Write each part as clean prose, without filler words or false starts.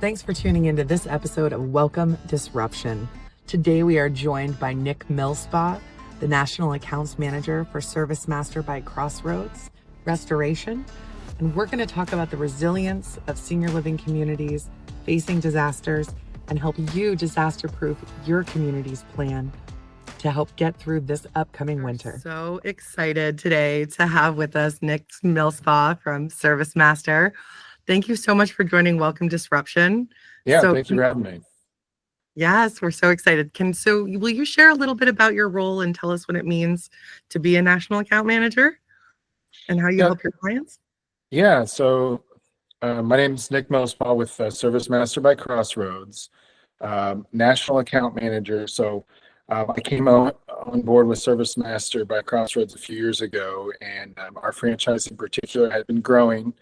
Thanks for tuning into this episode of Welcome Disruption. Today we are joined by Nick Millspaugh, the National Accounts Manager for ServiceMaster by Crossroads Restoration. And we're going to talk about the resilience of senior living communities facing disasters and help you disaster-proof your community's plan to help get through this upcoming winter. So excited today to have with us Nick Millspaugh from ServiceMaster. Thank you so much for joining Welcome Disruption. Thank you for having me. Yes, we're so excited. Will you share a little bit about your role and tell us what it means to be a national account manager and how you help your clients? My name is Nick Millspaugh with ServiceMaster by Crossroads, national account manager. I came on board with ServiceMaster by Crossroads a few years ago, and our franchise in particular had been growing.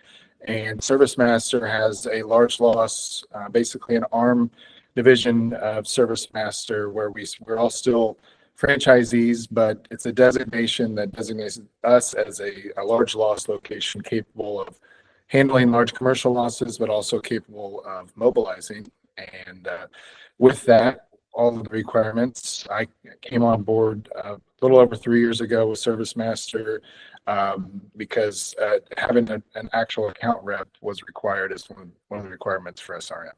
And ServiceMaster has a large loss, basically an arm division of ServiceMaster, where we're all still franchisees, but it's a designation that designates us as a large loss location capable of handling large commercial losses, but also capable of mobilizing. And with that, all of the requirements, I came on board a little over 3 years ago with ServiceMaster because having an actual account rep was required as one of the requirements for SRM.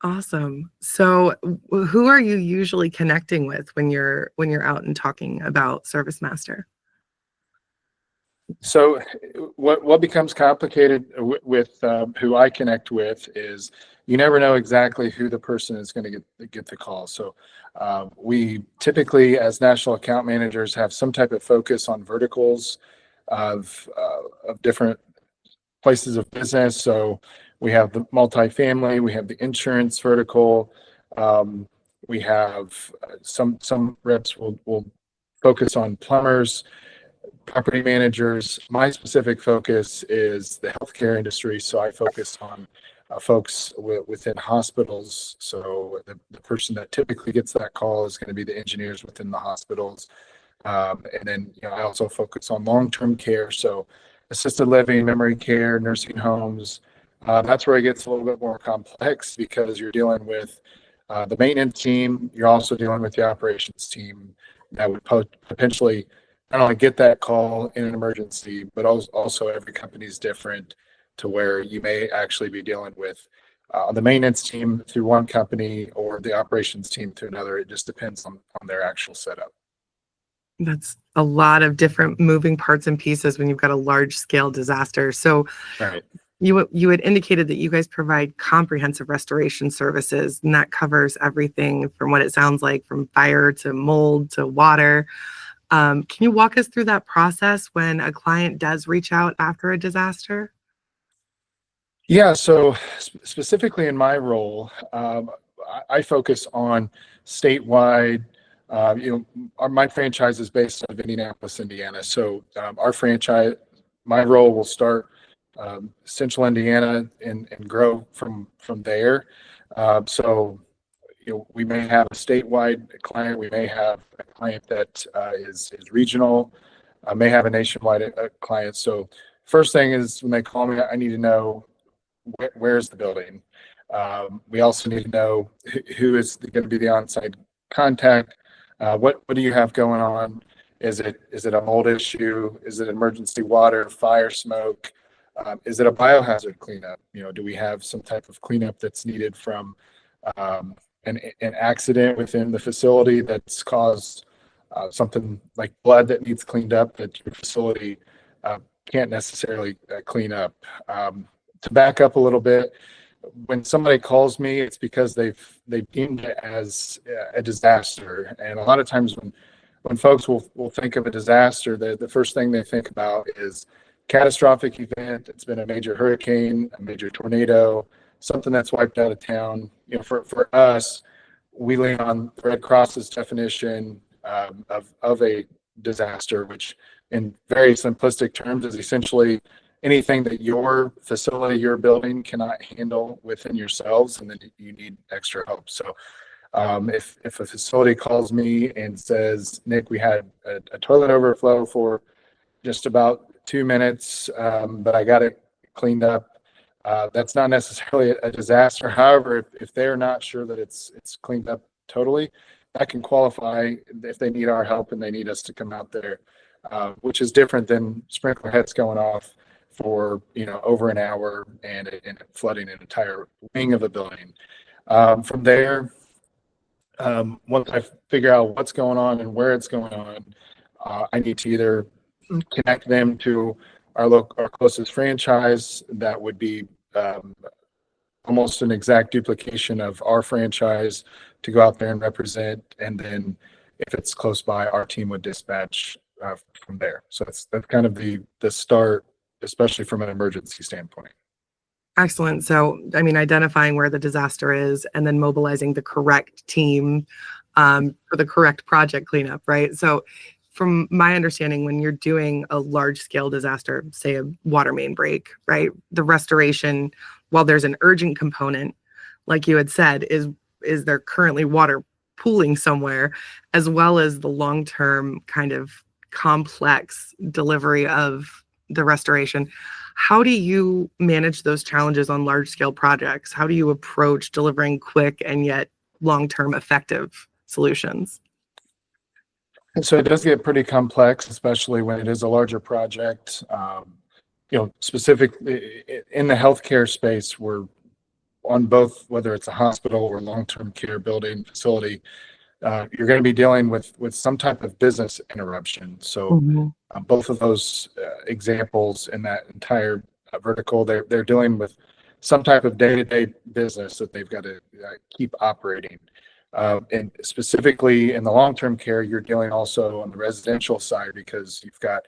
Awesome. So who are you usually connecting with when you're out and talking about ServiceMaster? So what becomes complicated with who I connect with is you never know exactly who the person is going to get the call. So we typically, as national account managers, have some type of focus on verticals of different places of business. So we have the multifamily, we have the insurance vertical, we have some reps will focus on plumbers, property managers. My specific focus is the healthcare industry, so I focus on folks within hospitals. So the person that typically gets that call is going to be the engineers within the hospitals. And then I also focus on long-term care, so assisted living, memory care, nursing homes. That's where it gets a little bit more complex because you're dealing with the maintenance team. You're also dealing with the operations team that would potentially not only get that call in an emergency, but also every company is different to where you may actually be dealing with the maintenance team through one company or the operations team through another. It just depends on their actual setup. That's a lot of different moving parts and pieces when you've got a large scale disaster. So Right. You had indicated that you guys provide comprehensive restoration services, and that covers everything from what it sounds like, from fire to mold to water. Can you walk us through that process when a client does reach out after a disaster? Yeah, so specifically in my role, I focus on statewide. My franchise is based out of Indianapolis, Indiana. So my role will start Central Indiana and grow from there. We may have a statewide client. We may have a client that is regional. May have a nationwide client. So first thing is when they call me, I need to know where's the building. We also need to know who is going to be the on-site contact. What do you have going on? Is it a mold issue? Is it emergency water, fire, smoke? Is it a biohazard cleanup? Do we have some type of cleanup that's needed from an accident within the facility that's caused something like blood that needs cleaned up that your facility can't necessarily clean up? To back up a little bit, when somebody calls me, it's because they've deemed it as a disaster. And a lot of times when folks will think of a disaster, the first thing they think about is catastrophic event. It's been a major hurricane, a major tornado, something that's wiped out of town. For us, we lean on the Red Cross's definition of a disaster, which in very simplistic terms is essentially anything that your facility, your building cannot handle within yourselves, and then you need extra help. So if a facility calls me and says, Nick, we had a toilet overflow for just about 2 minutes, but I got it cleaned up, That's not necessarily a disaster. However, if they're not sure that it's cleaned up totally, that can qualify if they need our help and they need us to come out there, which is different than sprinkler heads going off for over an hour and flooding an entire wing of a building. From there, once I figure out what's going on and where it's going on, I need to either connect them to our closest franchise that would be almost an exact duplication of our franchise to go out there and represent. And then if it's close by, our team would dispatch from there. So that's kind of the start, especially from an emergency standpoint. Excellent. So, I mean, identifying where the disaster is and then mobilizing the correct team for the correct project cleanup, right? So from my understanding, when you're doing a large scale disaster, say a water main break, right? The restoration, while there's an urgent component, like you had said, is there currently water pooling somewhere, as well as the long-term kind of complex delivery of the restoration. How do you manage those challenges on large scale projects? How do you approach delivering quick and yet long-term effective solutions? And so it does get pretty complex, especially when it is a larger project. Specifically in the healthcare space, we're on both, whether it's a hospital or long-term care building facility, you're going to be dealing with some type of business interruption. So both of those examples in that entire vertical, they're dealing with some type of day-to-day business that they've got to keep operating. And specifically in the long-term care, you're dealing also on the residential side because you've got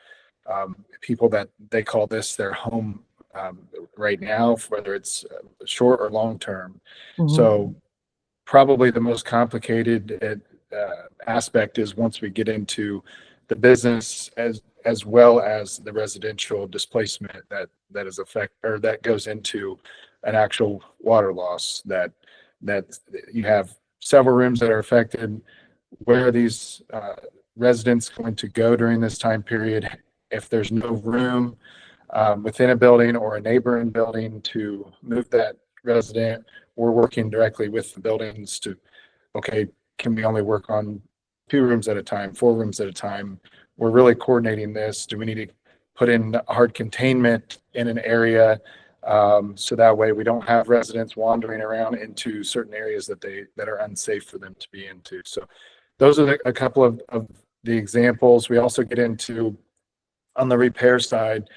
people that they call this their home right now, whether it's short or long-term. So probably the most complicated aspect is once we get into the business as well as the residential displacement that is that goes into an actual water loss that you have several rooms that are affected. Where are these residents going to go during this time period? If there's no room within a building or a neighboring building to move that resident, we're working directly with the buildings to, okay, can we only work on 2 rooms at a time, 4 rooms at a time? We're really coordinating this. Do we need to put in hard containment in an area so that way we don't have residents wandering around into certain areas that are unsafe for them to be into? So those are a couple of the examples. We also get into, on the repair side,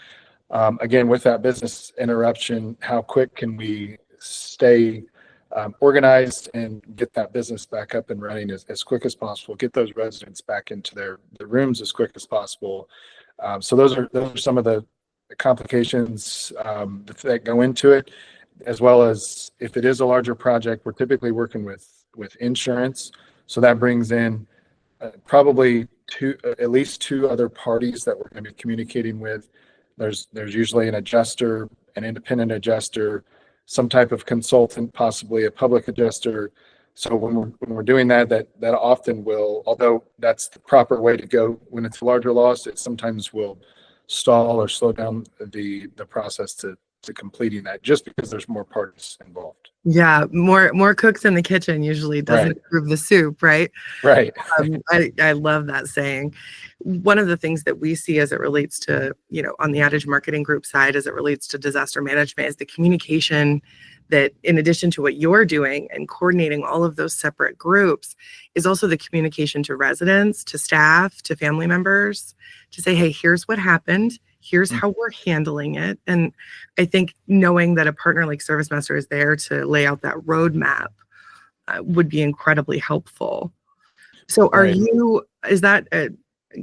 again, with that business interruption, how quick can we stay organized and get that business back up and running as quick as possible, get those residents back into their rooms as quick as possible. So those are some of the complications that go into it, as well as if it is a larger project, we're typically working with insurance. So that brings in probably at least 2 other parties that we're going to be communicating with. There's usually an adjuster, an independent adjuster, some type of consultant, possibly a public adjuster. So when we're doing that often will, although that's the proper way to go when it's a larger loss, it sometimes will stall or slow down the process to completing that, just because there's more parties involved. Yeah, more cooks in the kitchen usually doesn't improve the soup, right? Right. I love that saying. One of the things that we see as it relates to, on the Adage Marketing Group side, as it relates to disaster management, is the communication that, in addition to what you're doing and coordinating all of those separate groups, is also the communication to residents, to staff, to family members, to say, hey, here's what happened. Here's how we're handling it. And I think knowing that a partner like ServiceMaster is there to lay out that roadmap would be incredibly helpful. So is that a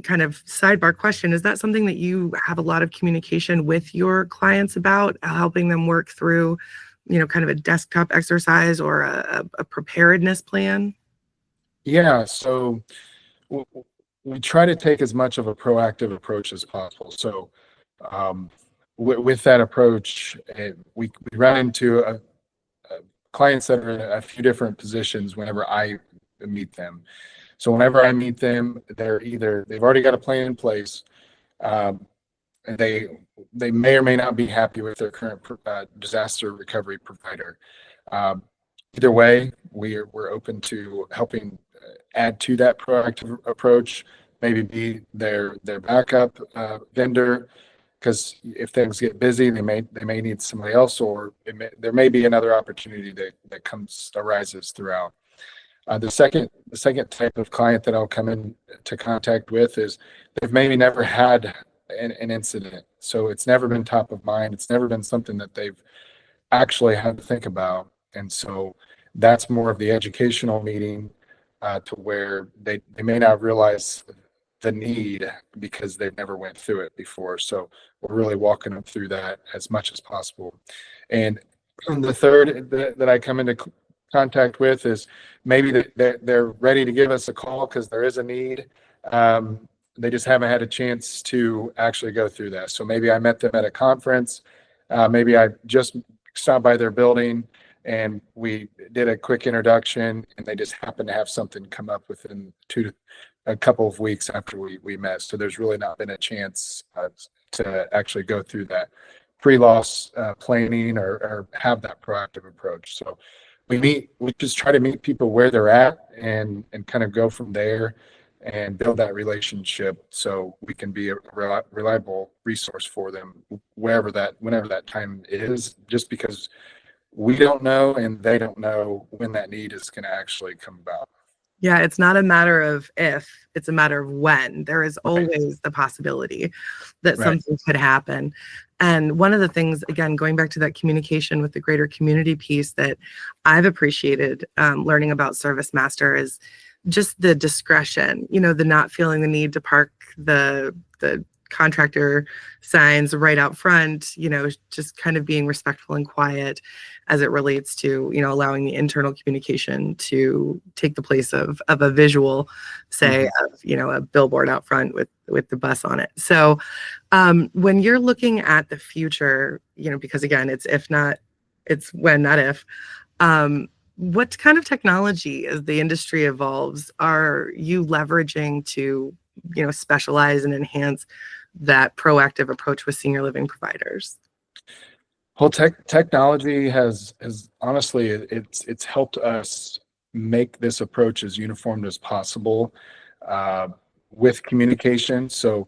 kind of sidebar question? Is that something that you have a lot of communication with your clients about, helping them work through, kind of a desktop exercise or a preparedness plan? Yeah. So we try to take as much of a proactive approach as possible. So with that approach, we run into clients that are in a few different positions whenever I meet them. So whenever I meet them, they've already got a plan in place. they may or may not be happy with their current disaster recovery provider. Um, Either way, we're open to helping add to that proactive approach, maybe be their backup vendor, because if things get busy, they may need somebody else, or there may be another opportunity that arises throughout. The second type of client that I'll come in to contact with is they've maybe never had an incident, so it's never been top of mind. It's never been something that they've actually had to think about, and so that's more of the educational meeting, to where they may not realize the need because they've never went through it before. So we're really walking them through that as much as possible. And the third that I come into contact with is maybe that they're ready to give us a call because there is a need. They just haven't had a chance to actually go through that. So maybe I met them at a conference. Maybe I just stopped by their building and we did a quick introduction, and they just happened to have something come up within a couple of weeks after we met. So there's really not been a chance to actually go through that pre-loss planning or have that proactive approach. So we just try to meet people where they're at and kind of go from there and build that relationship so we can be a reliable resource for them whenever that time is, just because we don't know and they don't know when that need is going to actually come about. Yeah, it's not a matter of if, it's a matter of when. There is Right. always the possibility that Right. something could happen. And one of the things, again, going back to that communication with the greater community piece that I've appreciated learning about ServiceMaster is just the discretion, the not feeling the need to park the contractor signs right out front, just kind of being respectful and quiet as it relates to, allowing the internal communication to take the place of a visual, say, of, a billboard out front with the bus on it. So when you're looking at the future, because again, it's if not, it's when, not if, what kind of technology, as the industry evolves, are you leveraging to, specialize and enhance that proactive approach with senior living providers? Well, technology has honestly, it's helped us make this approach as uniform as possible with communication. So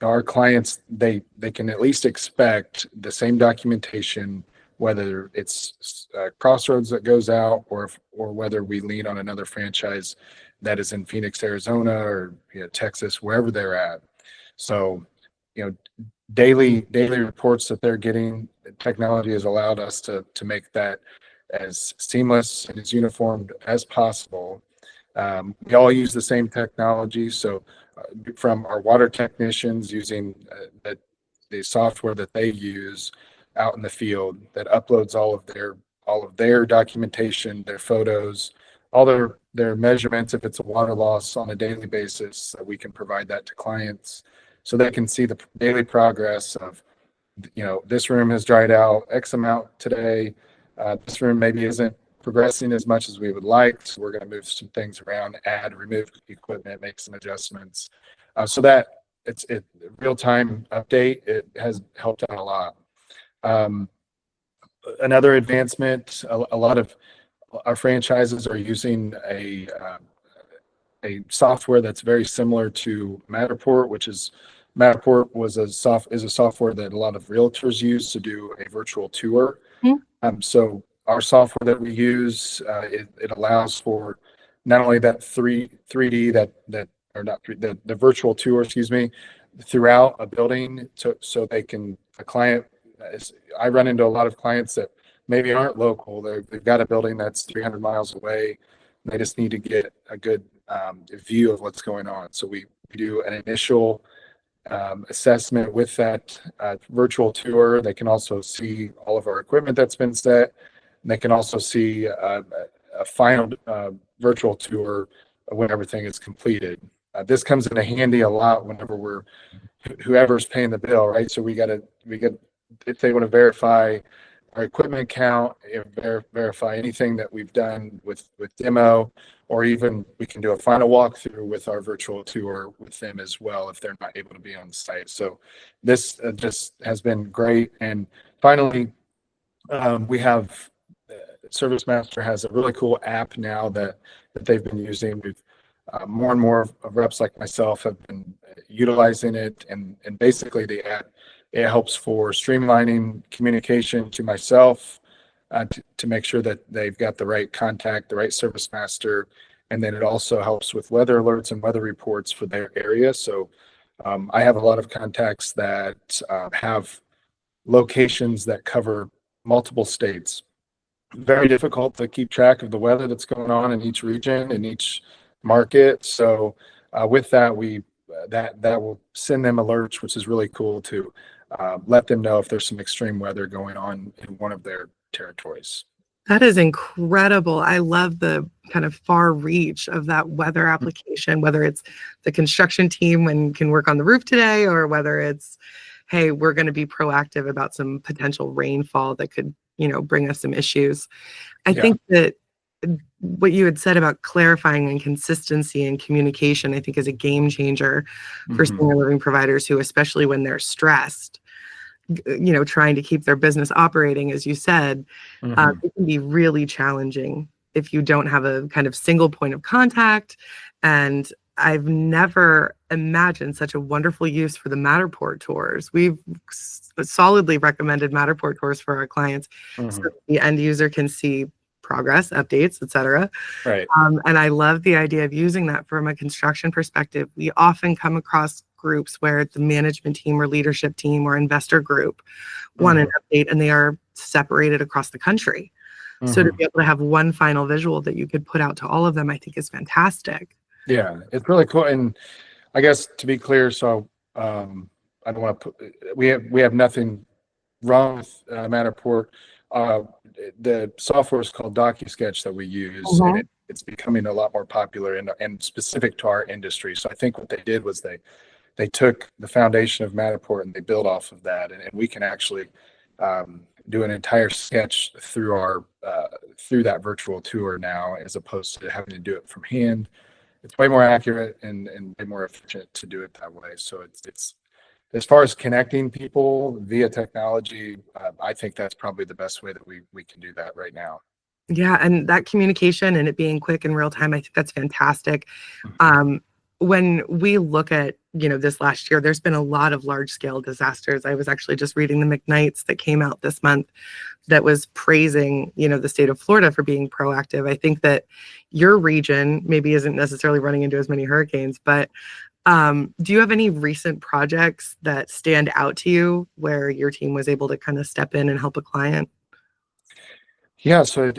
our clients, they can at least expect the same documentation, whether it's Crossroads that goes out or whether we lean on another franchise that is in Phoenix, Arizona, or Texas, wherever they're at. So, daily reports that they're getting, technology has allowed us to make that as seamless and as uniformed as possible. We all use the same technology, so from our water technicians using the software that they use out in the field that uploads all of their documentation, their photos, all their measurements, if it's a water loss on a daily basis, that we can provide that to clients so they can see the daily progress of, this room has dried out X amount today. This room maybe isn't progressing as much as we would like, so we're going to move some things around, remove equipment, make some adjustments. So that it's real-time update. It has helped out a lot. Another advancement, a lot of our franchises are using a software that's very similar to Matterport, Matterport is a software that a lot of realtors use to do a virtual tour. So our software that we use, it allows for not only that 3D the virtual tour, throughout a building, so I run into a lot of clients that maybe aren't local. They've got a building that's 300 miles away. They just need to get a good view of what's going on. So we do an initial assessment with that virtual tour. They can also see all of our equipment that's been set. And they can also see a final virtual tour when everything is completed. This comes in handy a lot whenever whoever's paying the bill, right? So if they want to verify our equipment count, verify anything that we've done with demo, or even we can do a final walkthrough with our virtual tour with them as well if they're not able to be on site. So this just has been great. And finally, we have ServiceMaster has a really cool app now that they've been using. We've more and more of reps like myself have been utilizing it, and basically the app, it helps for streamlining communication to myself, to make sure that they've got the right contact, the right ServiceMaster, and then it also helps with weather alerts and weather reports for their area. So I have a lot of contacts that have locations that cover multiple states. Very difficult to keep track of the weather that's going on in each region, in each market. So with that, that will send them alerts, which is really cool to let them know if there's some extreme weather going on in one of their territories. That is incredible. I love the kind of far reach of that weather application, whether it's the construction team and can work on the roof today, or whether it's, hey, we're going to be proactive about some potential rainfall that could, bring us some issues. I think that what you had said about clarifying and consistency and communication, I think is a game changer for senior living providers who, especially when they're stressed, trying to keep their business operating, as you said, it can be really challenging if you don't have a kind of single point of contact. And I've never imagined such a wonderful use for the Matterport tours. We've solidly recommended Matterport tours for our clients, so the end user can see progress, updates, etc. Right. And I love the idea of using that from a construction perspective. We often come across groups where the management team or leadership team or investor group want an update, and they are separated across the country. So to be able to have one final visual that you could put out to all of them, I think is fantastic. Yeah, it's really cool. And I guess to be clear, so I don't want to put, we have nothing wrong with Matterport. The software is called DocuSketch that we use, and it's becoming a lot more popular and specific to our industry. So I think what they did was they took the foundation of Matterport and they built off of that, and we can actually do an entire sketch through through that virtual tour now, as opposed to having to do it from hand. It's way more accurate and way more efficient to do it that way. So it's as far as connecting people via technology, I think that's probably the best way that we can do that right now. Yeah, and that communication and it being quick in real time, I think that's fantastic. When we look at, this last year, there's been a lot of large scale disasters. I was actually just reading the McKnight's that came out this month that was praising, the state of Florida for being proactive. I think that your region maybe isn't necessarily running into as many hurricanes, but do you have any recent projects that stand out to you where your team was able to kind of step in and help a client? Yeah, so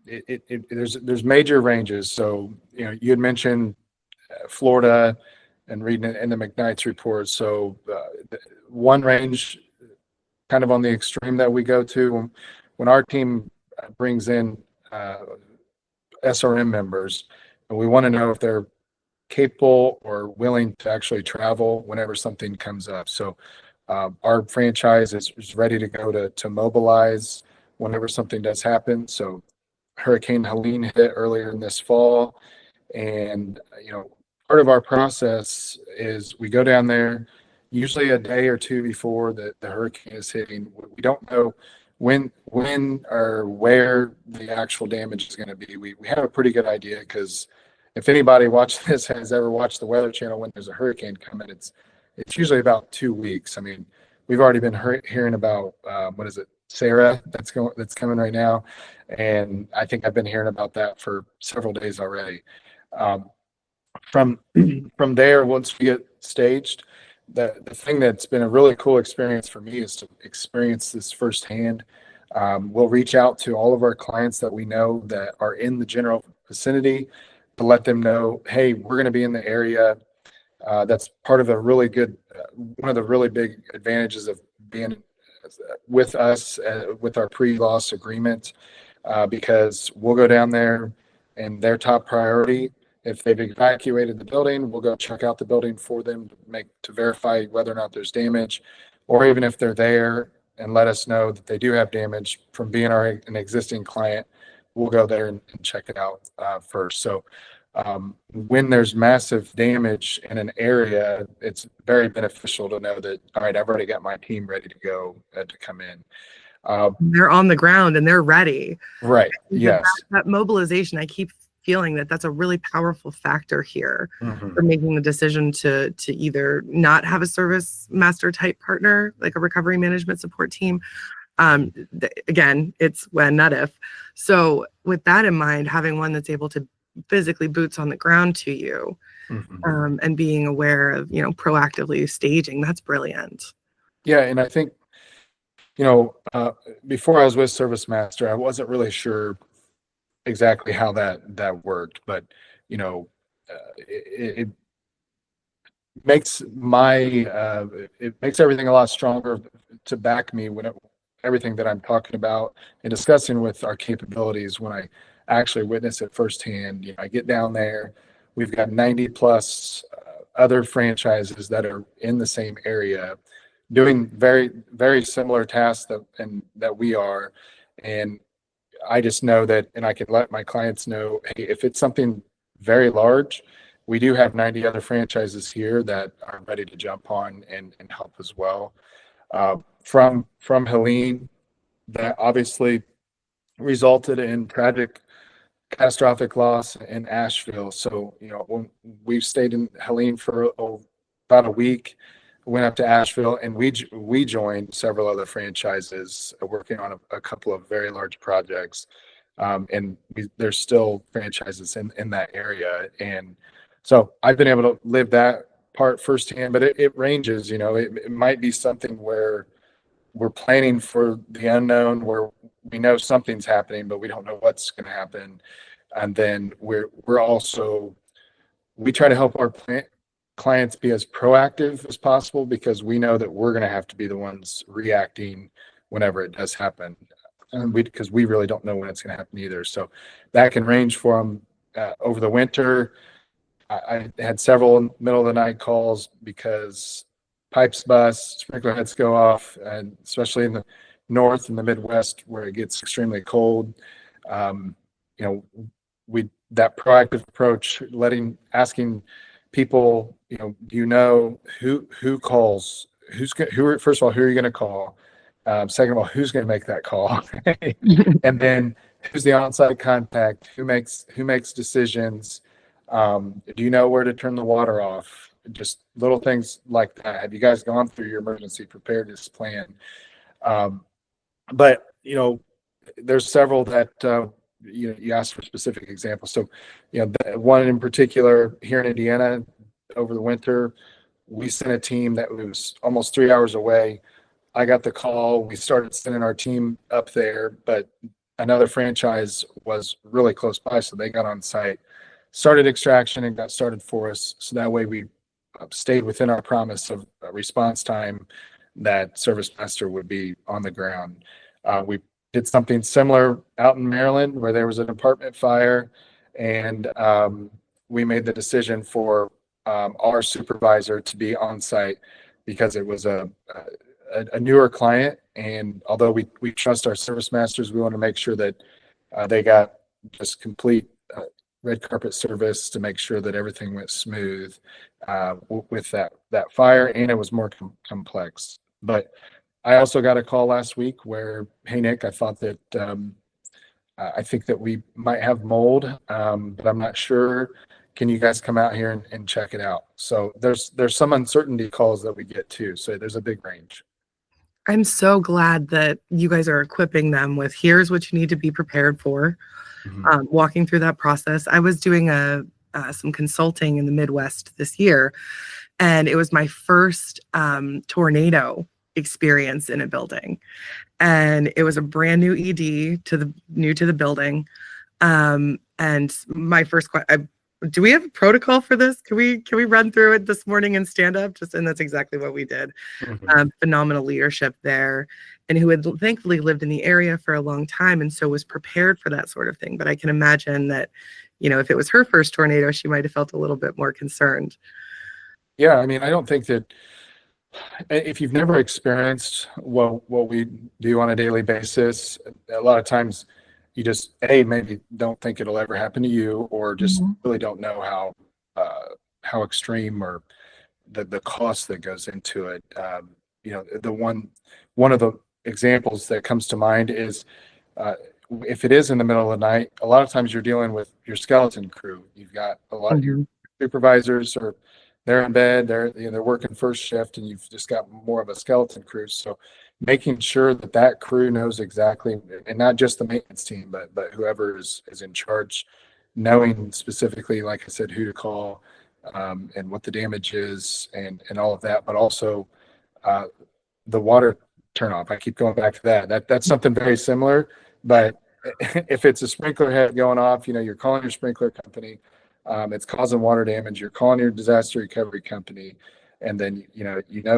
there's major ranges. So, you had mentioned Florida and reading it in the McKnight's report. So one range kind of on the extreme that we go to when our team brings in SRM members, and we want to know if they're capable or willing to actually travel whenever something comes up. So our franchise is ready to go to mobilize whenever something does happen. So Hurricane Helene hit earlier in this fall, and part of our process is we go down there usually a day or two before the hurricane is hitting. We don't know when or where the actual damage is going to be. We have a pretty good idea, because if anybody watching this has ever watched the Weather Channel when there's a hurricane coming, it's usually about 2 weeks. I mean, we've already been hearing about what is it, Sarah, that's coming right now, and I think I've been hearing about that for several days already. From there, once we get staged, the thing that's been a really cool experience for me is to experience this firsthand. We'll reach out to all of our clients that we know that are in the general vicinity to let them know, hey, we're going to be in the area. That's part of a really good, one of the really big advantages of being with us, with our pre-loss agreement, because we'll go down there, and their top priority, if they've evacuated the building, we'll go check out the building for them to verify whether or not there's damage, or even if they're there and let us know that they do have damage from being an existing client, we'll go there and check it out first. So when there's massive damage in an area, it's very beneficial to know that, all right, I've already got my team ready to go to come in. They're on the ground and they're ready. Right. Yes. That mobilization, I keep feeling that that's a really powerful factor here Mm-hmm. for making the decision to either not have a ServiceMaster type partner, like a recovery management support team. Again, it's when, not if. So with that in mind, having one that's able to physically boots on the ground to you, Mm-hmm. and being aware of, proactively staging, that's brilliant. Yeah. And I think, before I was with ServiceMaster, I wasn't really sure exactly how that worked, but it makes it makes everything a lot stronger to back me when everything that I'm talking about and discussing with our capabilities when I actually witness it firsthand. I get down there, we've got 90 plus other franchises that are in the same area doing very, very similar tasks that we are. And I just know that, and I can let my clients know, hey, if it's something very large, we do have 90 other franchises here that are ready to jump on and help as well. From Helene, that obviously resulted in tragic, catastrophic loss in Asheville. So, when we've stayed in Helene for about a week, went up to Asheville, and we joined several other franchises working on a couple of very large projects. And there's still franchises in that area. And so I've been able to live that part firsthand, but it ranges. It might be something where we're planning for the unknown, where we know something's happening, but we don't know what's going to happen. And then we're also, we try to help our clients be as proactive as possible, because we know that we're going to have to be the ones reacting whenever it does happen. And because we really don't know when it's going to happen either. So that can range from over the winter. I had several middle of the night calls because pipes bust, sprinkler heads go off, and especially in the north and the Midwest where it gets extremely cold. That proactive approach, asking people, do you know who calls, first of all, who are you going to call? Second of all, who's going to make that call? And then who's the on-site contact? Who makes decisions? Do you know where to turn the water off? Just little things like that. Have you guys gone through your emergency preparedness plan? But there's several that you asked for specific examples. So one in particular here in Indiana over the winter, we sent a team that was almost 3 hours away. I got the call. We started sending our team up there, but another franchise was really close by, so they got on site, started extraction, and got started for us. So that way we stayed within our promise of response time that ServiceMaster would be on the ground. We did something similar out in Maryland where there was an apartment fire, and we made the decision for our supervisor to be on site because it was a newer client. And although we trust our service masters, we want to make sure that they got just complete red carpet service to make sure that everything went smooth with that fire, and it was more complex. But I also got a call last week where, hey Nick, I thought that I think that we might have mold, but I'm not sure. Can you guys come out here and check it out? So there's some uncertainty calls that we get too. So there's a big range. I'm so glad that you guys are equipping them with, here's what you need to be prepared for. Mm-hmm. Walking through that process. I was doing some consulting in the Midwest this year, and it was my first tornado experience in a building. And it was a brand new ED new to the building. And my first question, do we have a protocol for this? Can we run through it this morning and stand up? And that's exactly what we did. Mm-hmm. Phenomenal leadership there, and who had thankfully lived in the area for a long time, and so was prepared for that sort of thing. But I can imagine that, if it was her first tornado, she might have felt a little bit more concerned. Yeah, I mean, I don't think that if you've never experienced what we do on a daily basis, a lot of times you just maybe don't think it'll ever happen to you, or just Mhm. really don't know how extreme, or the cost that goes into it. The one of the examples that comes to mind is, uh, if it is in the middle of the night, a lot of times you're dealing with your skeleton crew. You've got a lot of your Mhm. supervisors, or they're in bed, they're working first shift, and you've just got more of a skeleton crew. So making sure that crew knows exactly, and not just the maintenance team, but whoever is in charge, knowing specifically, like I said, who to call, and what the damage is, and all of that, but also uh, the water turn off. I keep going back to that's something very similar, but if it's a sprinkler head going off, you're calling your sprinkler company, it's causing water damage, you're calling your disaster recovery company, and then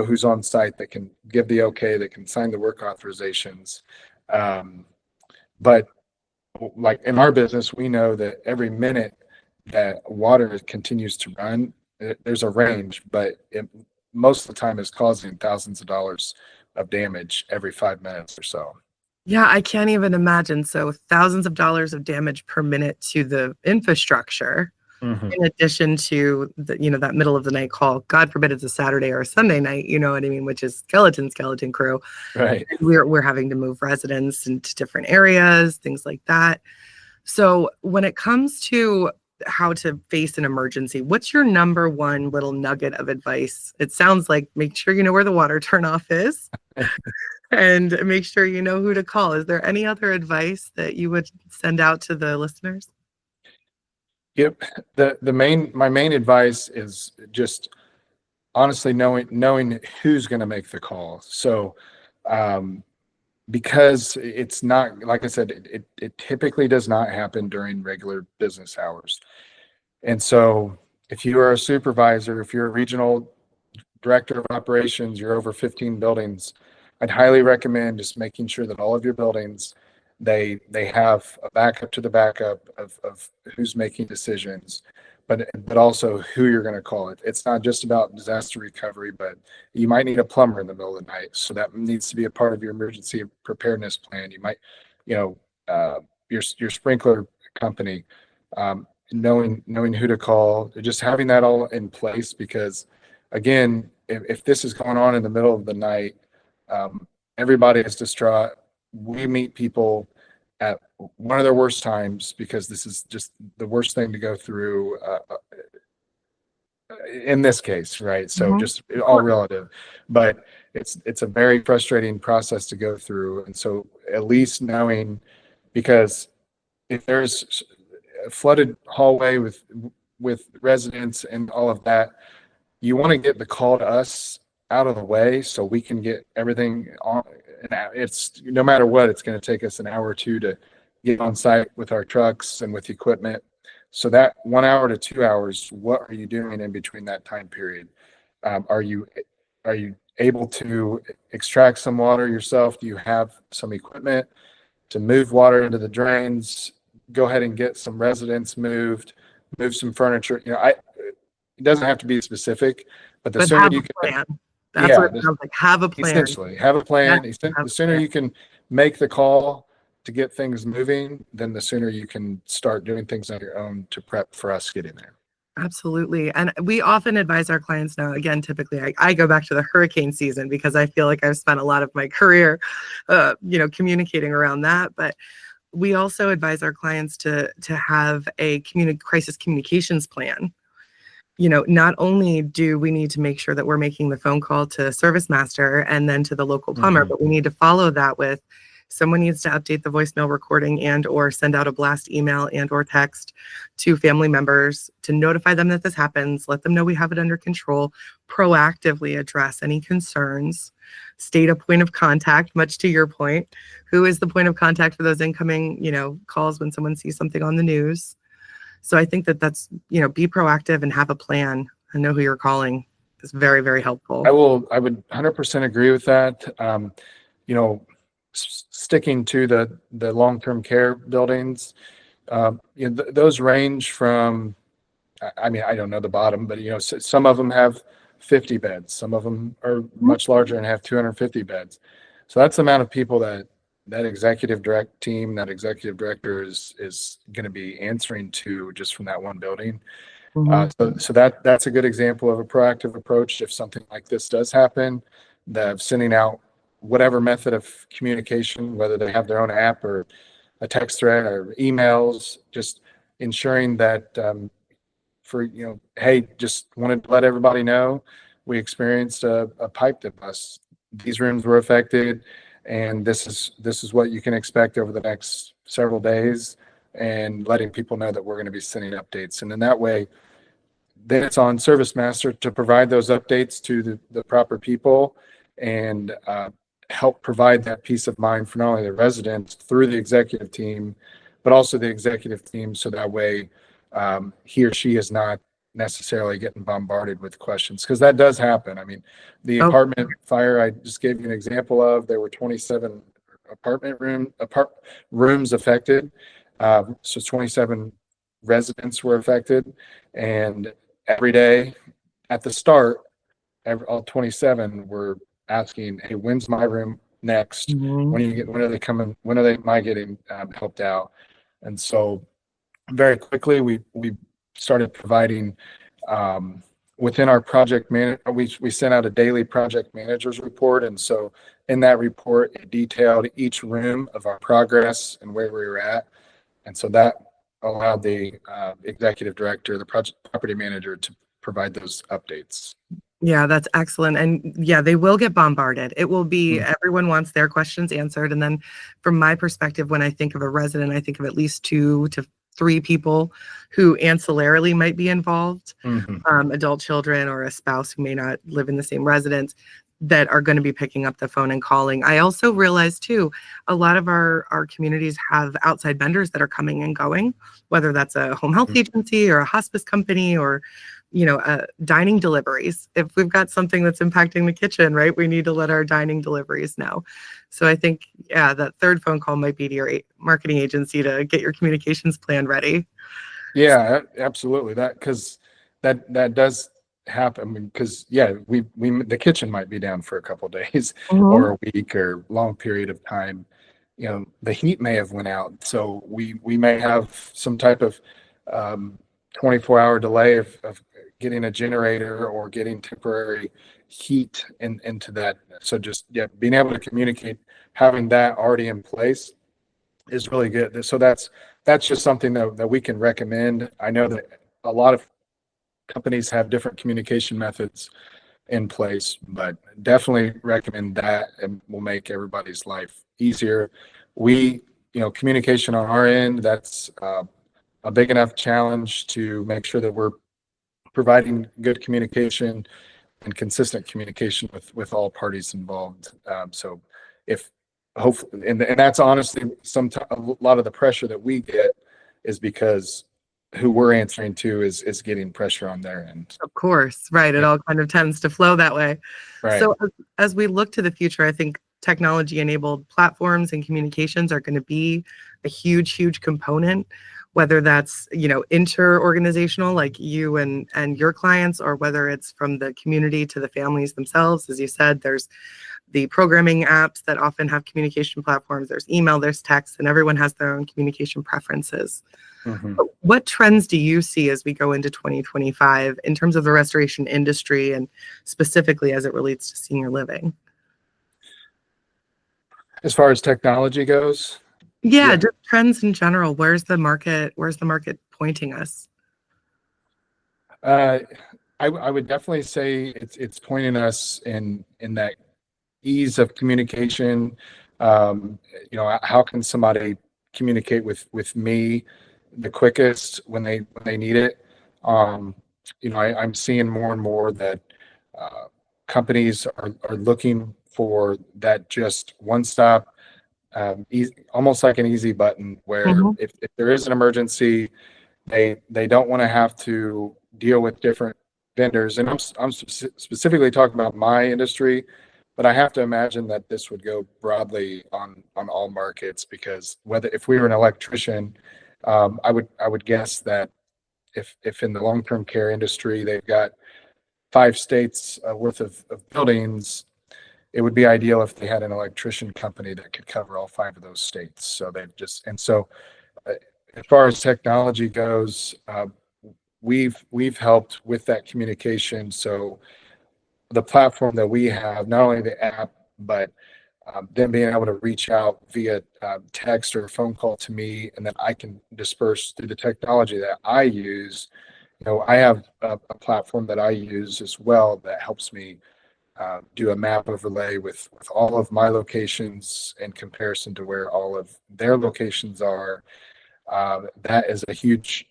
who's on site that can give the okay, that can sign the work authorizations. But like in our business, we know that every minute that water continues to run, there's a range, but most of the time is causing thousands of dollars of damage every 5 minutes or so. Yeah, I can't even imagine. So thousands of dollars of damage per minute to the infrastructure, Mhm. in addition to that middle of the night call. God forbid it's a Saturday or a Sunday night, you know what I mean, which is skeleton crew. Right. And we're having to move residents into different areas, things like that. So when it comes to how to face an emergency, what's your number one little nugget of advice? It sounds like make sure you know where the water turnoff is and make sure you know who to call. Is there any other advice that you would send out to the listeners? Yep. My main advice is just honestly knowing who's going to make the call. So, um, because it's not, like I said, it typically does not happen during regular business hours. And so if you are a supervisor, if you're a regional director of operations, you're over 15 buildings, I'd highly recommend just making sure that all of your buildings, they have a backup to the backup of who's making decisions, but also who you're going to call. It's not just about disaster recovery, but you might need a plumber in the middle of the night, so that needs to be a part of your emergency preparedness plan. You might, you know, your sprinkler company, knowing who to call, just having that all in place, because again, if this is going on in the middle of the night, everybody is distraught. We meet people at one of their worst times, because this is just the worst thing to go through, in this case, right? So Mhm. just Of all course. relative, but it's a very frustrating process to go through. And so at least knowing, because if there's a flooded hallway with residents and all of that, you want to get the call to us out of the way so we can get everything on. And it's, no matter what, it's going to take us an hour or two to get on site with our trucks and with equipment. So that 1 hour to 2 hours, what are you doing in between that time period? Are you able to extract some water yourself? Do you have some equipment to move water into the drains? Go ahead and get some residents moved, move some furniture. It doesn't have to be specific, but the But sooner have you a can, plan. That's what yeah, it sounds like. Have a plan. essentially have a Yes, plan. have The a sooner plan. you can make the call to get things moving, then the sooner you can start doing things on your own to prep for us getting there. Absolutely. And we often advise our clients now, again, typically I go back to the hurricane season because I feel like I've spent a lot of my career, communicating around that. But we also advise our clients to have a crisis communications plan. Not only do we need to make sure that we're making the phone call to ServiceMaster and then to the local plumber, Mhm. but we need to follow that with someone needs to update the voicemail recording and or send out a blast email and or text to family members to notify them that this happens, let them know we have it under control, proactively address any concerns, state a point of contact, much to your point. Who is the point of contact for those incoming, calls when someone sees something on the news? So I think that's, be proactive and have a plan and know who you're calling. It's very, very helpful. I would 100% agree with that. You know, Sticking to the long-term care buildings, those range from, I mean, I don't know the bottom, but some of them have 50 beds. Some of them are Mhm. much larger and have 250 beds. So that's the amount of people that that executive executive director is going to be answering to just from that one building. So that's a good example of a proactive approach. If something like this does happen, that sending out whatever method of communication, whether they have their own app or a text thread or emails, just ensuring that hey, just wanted to let everybody know we experienced a pipe that bust. These rooms were affected, and this is what you can expect over the next several days, and letting people know that we're going to be sending updates. And in that way, then it's on ServiceMaster to provide those updates to the proper people and help provide that peace of mind for not only the residents through the executive team, but also the executive team. So that way he or she is not necessarily getting bombarded with questions, because that does happen. I mean, the apartment fire I just gave you an example of, there were 27 rooms affected. So 27 residents were affected, and every day at the start, all 27 were asking, "Hey, when's my room next? When are they coming? When am I getting helped out?" And so, very quickly, we started providing within our project man. We sent out a daily project managers report, and so in that report, it detailed each room of our progress and where we were at, and so that allowed the executive director, the project property manager, to provide those updates. Yeah, that's excellent. And yeah, they will get bombarded. It will be, everyone wants their questions answered. And then from my perspective, when I think of a resident, I think of at least 2 to 3 people who ancillarily might be involved, adult children or a spouse who may not live in the same residence, that are going to be picking up the phone and calling. I also realize too, a lot of our communities have outside vendors that are coming and going, whether that's a home health agency or a hospice company or dining deliveries. If we've got something that's impacting the kitchen, right, we need to let our dining deliveries know. So I think, yeah, that third phone call might be to your marketing agency to get your communications plan ready. Yeah, absolutely. Because that does happen, because we the kitchen might be down for a couple of days or a week or long period of time. The heat may have went out, so we may have some type of 24-hour delay of getting a generator or getting temporary heat into that. So just being able to communicate, having that already in place is really good. So that's just something that we can recommend. I know that a lot of companies have different communication methods in place, but definitely recommend that, and will make everybody's life easier. Communication on our end, that's a big enough challenge to make sure that we're providing good communication and consistent communication with all parties involved. So if hopefully, and that's honestly a lot of the pressure that we get is because who we're answering to is getting pressure on their end. Of course, right. It all kind of tends to flow that way. Right. So as we look to the future, I think technology-enabled platforms and communications are going to be a huge, huge component, whether that's, inter-organizational, like you and your clients, or whether it's from the community to the families themselves. As you said, there's the programming apps that often have communication platforms. There's email, there's text, and everyone has their own communication preferences. What trends do you see as we go into 2025 in terms of the restoration industry, and specifically as it relates to senior living? As far as technology goes? Yeah, just trends in general. Where's the market pointing us? I would definitely say it's pointing us in that ease of communication. How can somebody communicate with me the quickest when they need it? I'm seeing more and more that companies are looking for that just one stop, almost like an easy button, where if there is an emergency, they don't want to have to deal with different vendors. And I'm specifically talking about my industry, but I have to imagine that this would go broadly on all markets, because if we were an electrician, I would guess that if in the long-term care industry they've got 5 states worth of buildings, it would be ideal if they had an electrician company that could cover all 5 of those states. So they've just, and so as far as technology goes, we've helped with that communication. So the platform that we have, not only the app, but them being able to reach out via text or phone call to me, and then I can disperse through the technology that I use. I have a platform that I use as well that helps me do a map overlay with all of my locations in comparison to where all of their locations are. That is a huge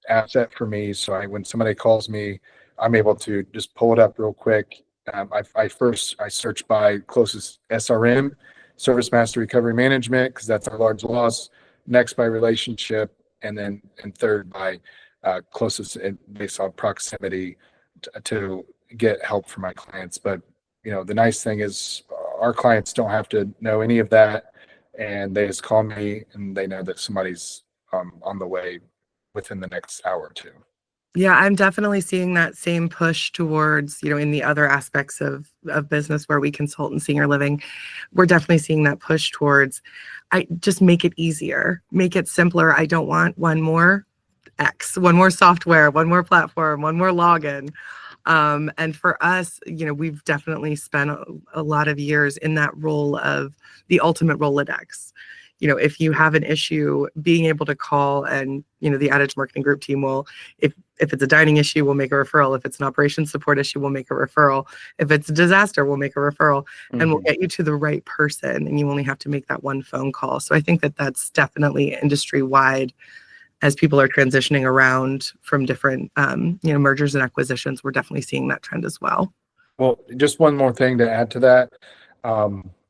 asset for me. So when somebody calls me, I'm able to just pull it up real quick. I search by closest SRM, ServiceMaster Recovery Management, because that's our large loss. Next by relationship, and third by closest based on proximity to get help for my clients. But the nice thing is our clients don't have to know any of that, and they just call me and they know that somebody's on the way within the next hour or two. Yeah, I'm definitely seeing that same push towards, in the other aspects of business where we consult in senior living. We're definitely seeing that push towards, I just make it easier, make it simpler. I don't want one more software, one more platform, one more login. And for us, we've definitely spent a lot of years in that role of the ultimate Rolodex. If you have an issue, being able to call, and the Adage marketing group team will, if it's a dining issue, we'll make a referral. If it's an operations support issue, we'll make a referral. If it's a disaster, we'll make a referral, and we'll get you to the right person, and you only have to make that one phone call. So I think that that's definitely industry wide. As people are transitioning around from different, mergers and acquisitions, we're definitely seeing that trend as well. Well, just one more thing to add to that.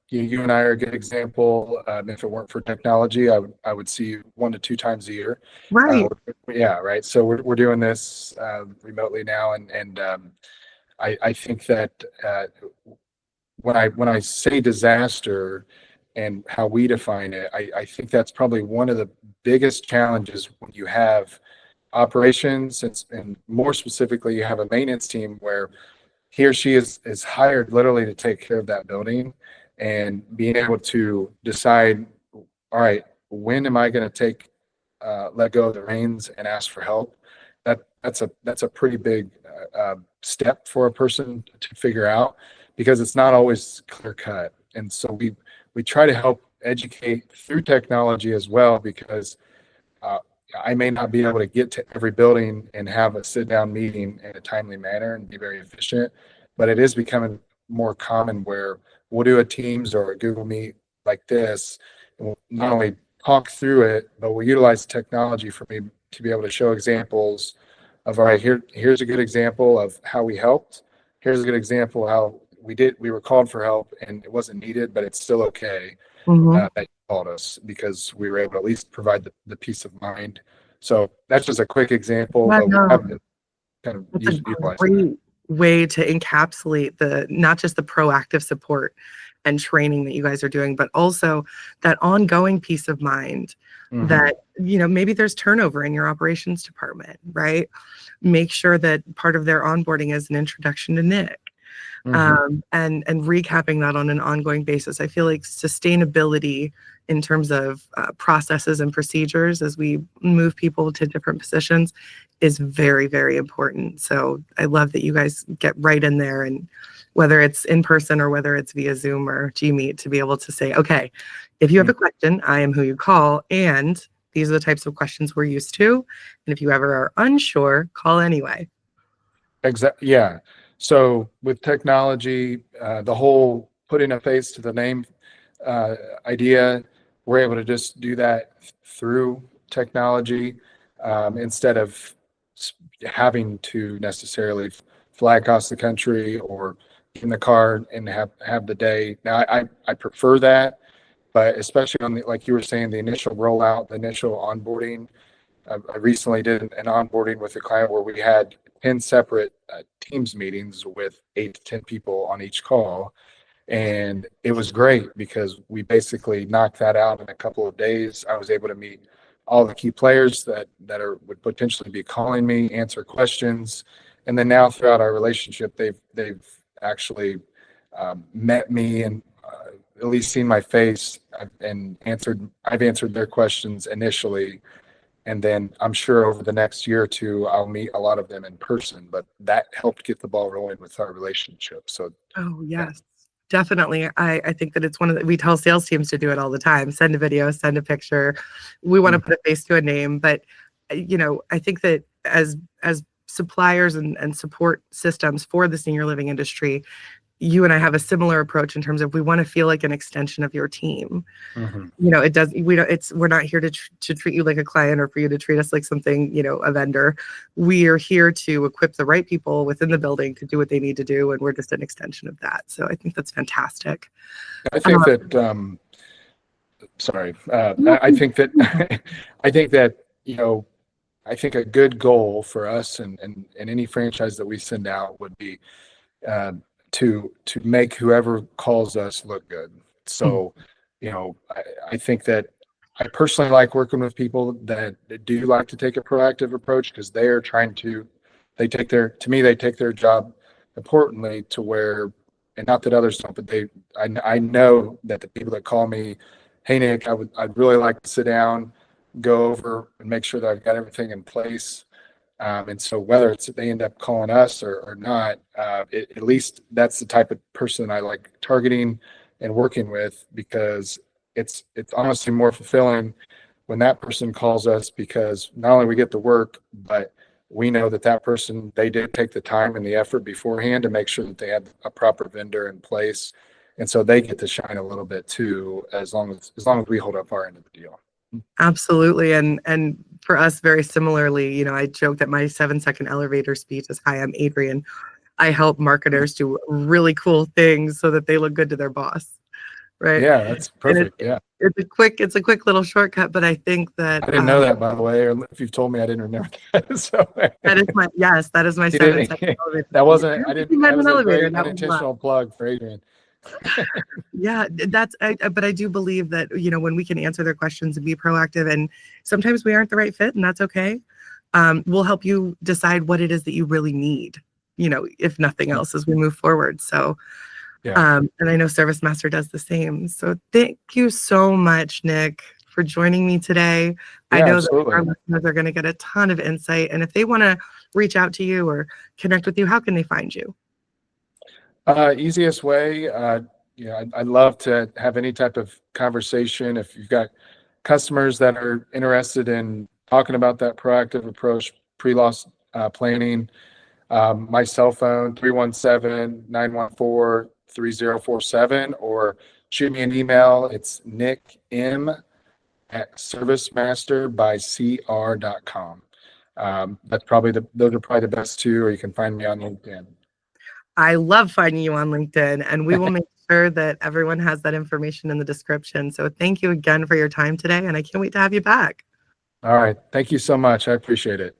You and I are a good example. If it weren't for technology, I would see you 1 to 2 times a year. Right. Yeah, right. So we're doing this remotely now, and I think that when I say disaster and how we define it, I think that's probably one of the biggest challenges when you have operations, and more specifically, you have a maintenance team where he or she is hired literally to take care of that building, and being able to decide, all right, when am I going to let go of the reins and ask for help? That's a pretty big step for a person to figure out, because it's not always clear cut. And so we try to help educate through technology as well, because I may not be able to get to every building and have a sit-down meeting in a timely manner and be very efficient, but it is becoming more common where we'll do a Teams or a Google Meet like this, and we'll not only talk through it, but we'll utilize technology for me to be able to show examples of, all right, here's a good example of how we helped. Here's a good example of how we were called for help and it wasn't needed, but it's still okay that you called us, because we were able to at least provide the peace of mind. So that's just a quick example, but we have to kind of utilize that. Way to encapsulate not just the proactive support and training that you guys are doing, but also that ongoing peace of mind that, maybe there's turnover in your operations department, right? Make sure that part of their onboarding is an introduction to Nick. And recapping that on an ongoing basis. I feel like sustainability in terms of processes and procedures as we move people to different positions is very, very important. So I love that you guys get right in there, and whether it's in person or whether it's via Zoom or Gmeet, to be able to say, okay, if you have a question, I am who you call, and these are the types of questions we're used to. And if you ever are unsure, call anyway. Exactly. Yeah. So with technology, the whole putting a face to the name idea, we're able to just do that through technology instead of having to necessarily fly across the country or get in the car and have the day. Now, I prefer that, but especially on like you were saying, the initial rollout, the initial onboarding. I recently did an onboarding with a client where we had 10 separate Teams meetings with 8 to 10 people on each call. And it was great because we basically knocked that out in a couple of days. I was able to meet all the key players that would potentially be calling me, answer questions. And then now throughout our relationship, they've actually met me and at least seen my face I've answered their questions initially. And then I'm sure over the next year or two, I'll meet a lot of them in person, but that helped get the ball rolling with our relationship. So, Oh, yeah. yes, definitely. I think that it's we tell sales teams to do it all the time. Send a video, send a picture. We want to put a face to a name, but I think that as suppliers and support systems for the senior living industry, you and I have a similar approach in terms of we want to feel like an extension of your team. It does. We're not here to treat you like a client or for you to treat us like something, a vendor. We are here to equip the right people within the building to do what they need to do, and we're just an extension of that. So I think that's fantastic. I think that. Sorry, I think that. I think that I think a good goal for us and any franchise that we send out would be to make whoever calls us look good. So, I think that I personally like working with people that do like to take a proactive approach because they are they take their job importantly to where, and not that others don't, but I know that the people that call me, hey Nick, I'd really like to sit down, go over and make sure that I've got everything in place. And so whether they end up calling us or not, at least that's the type of person I like targeting and working with, because it's honestly more fulfilling when that person calls us, because not only we get the work, but we know that person, they did take the time and the effort beforehand to make sure that they had a proper vendor in place. And so they get to shine a little bit too, as long as we hold up our end of the deal. Absolutely. And for us, very similarly, I joke that my 7-second elevator speech is, hi, I'm Adrienne. I help marketers do really cool things so that they look good to their boss. Right. Yeah, that's perfect. It's a quick little shortcut, but I think that I didn't know that, by the way, or if you've told me, I didn't remember that. So that is my 7-second elevator. That wasn't, I didn't, that was a great that unintentional plug for Adrienne. Yeah, but I do believe that, when we can answer their questions and be proactive, and sometimes we aren't the right fit, and that's okay. We'll help you decide what it is that you really need, if nothing else, as we move forward. So, and I know ServiceMaster does the same. So thank you so much, Nick, for joining me today. I know that our listeners are going to get a ton of insight, and if they want to reach out to you or connect with you, how can they find you? Easiest way, I'd love to have any type of conversation. If you've got customers that are interested in talking about that proactive approach, pre-loss planning, my cell phone, 317-914-3047, or shoot me an email. It's nickm@servicemasterbycr.com. Those are probably the best two, or you can find me on LinkedIn. I love finding you on LinkedIn, and we will make sure that everyone has that information in the description. So thank you again for your time today, and I can't wait to have you back. All right. Thank you so much. I appreciate it.